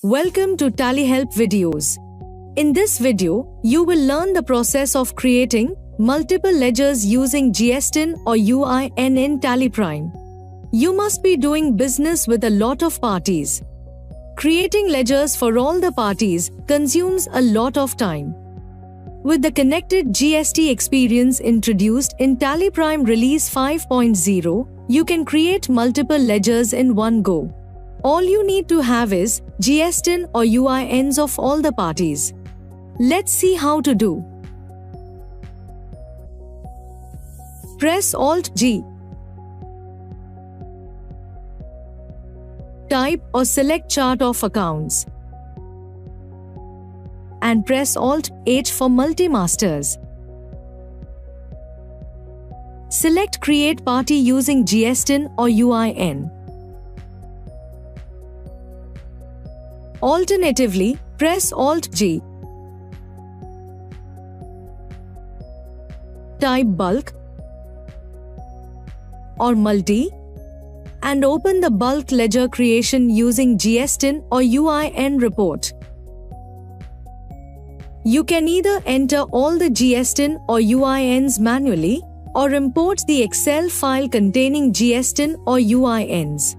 Welcome to TallyHelp videos. In this video, you will learn the process of creating multiple ledgers using GSTIN or UIN in TallyPrime. You must be doing business with a lot of parties. Creating ledgers for all the parties consumes a lot of time. With the connected GST experience introduced in TallyPrime Release 5.0, you can create multiple ledgers in one go. All you need to have is GSTIN or UINs of all the parties. Let's see how to do. Press Alt-G. Type or select Chart of Accounts. And press Alt-H for Multi-Masters. Select Create Party using GSTIN or UIN. Alternatively, press Alt-G. Type Bulk or Multi and open the bulk ledger creation using GSTIN or UIN report. You can either enter all the GSTIN or UINs manually or import the Excel file containing GSTIN or UINs.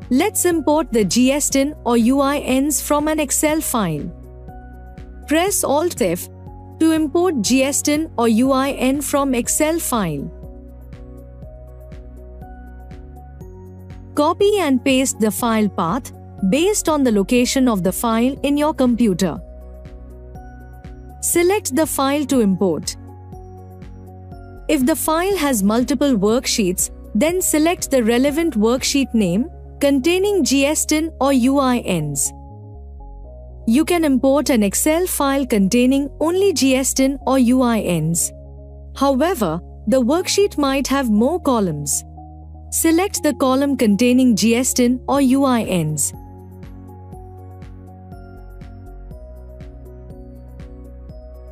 Let's import the GSTIN or UINs from an Excel file. Press Alt-F to import GSTIN or UIN from Excel file. Copy and paste the file path based on the location of the file in your computer. Select the file to import. If the file has multiple worksheets, then select the relevant worksheet name containing GSTIN or UINs. You can import an Excel file containing only GSTIN or UINs. However, the worksheet might have more columns. Select the column containing GSTIN or UINs.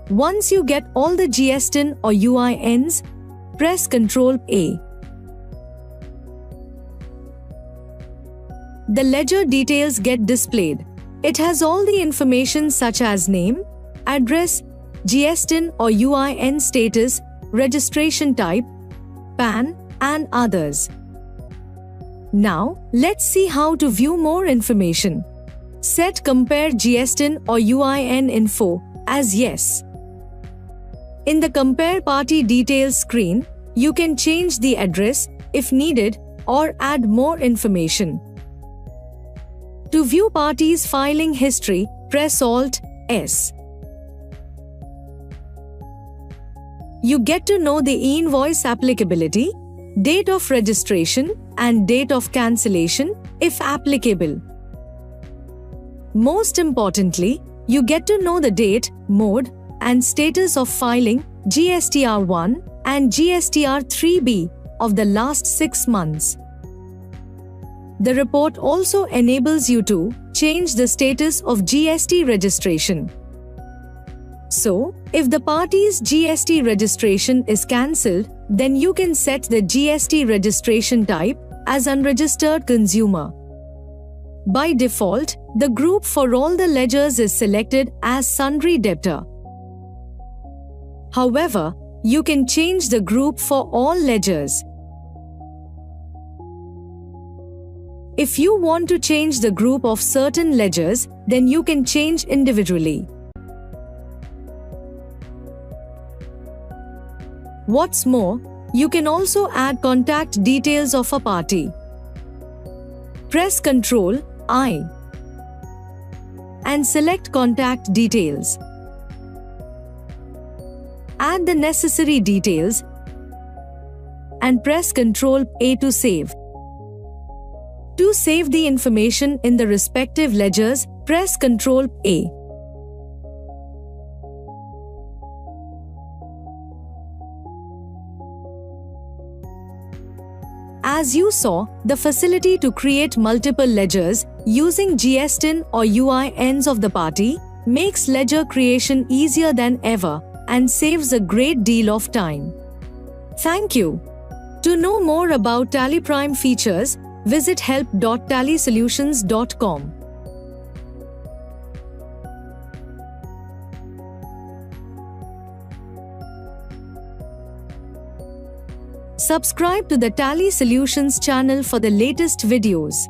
Once you get all the GSTIN or UINs, press Ctrl-A. The ledger details get displayed. It has all the information such as name, address, GSTIN or UIN status, registration type, PAN, and others. Now, let's see how to view more information. Set Compare GSTIN or UIN info as Yes. In the Compare Party Details screen, you can change the address if needed or add more information. To view parties' filing history, press Alt-S. You get to know the e-invoice applicability, date of registration, and date of cancellation, if applicable. Most importantly, you get to know the date, mode, and status of filing GSTR1 and GSTR3B of the last 6 months. The report also enables you to change the status of GST registration. So, if the party's GST registration is cancelled, then you can set the GST registration type as unregistered consumer. By default, the group for all the ledgers is selected as sundry debtor. However, you can change the group for all ledgers. If you want to change the group of certain ledgers, then you can change individually. What's more, you can also add contact details of a party. Press Ctrl-I and select Contact Details. Add the necessary details and press Ctrl-A to save. To save the information in the respective ledgers, press Ctrl-A. As you saw, the facility to create multiple ledgers using GSTIN or UINs of the party makes ledger creation easier than ever and saves a great deal of time. Thank you. To know more about TallyPrime features, visit help.tallysolutions.com. Subscribe to the Tally Solutions channel for the latest videos.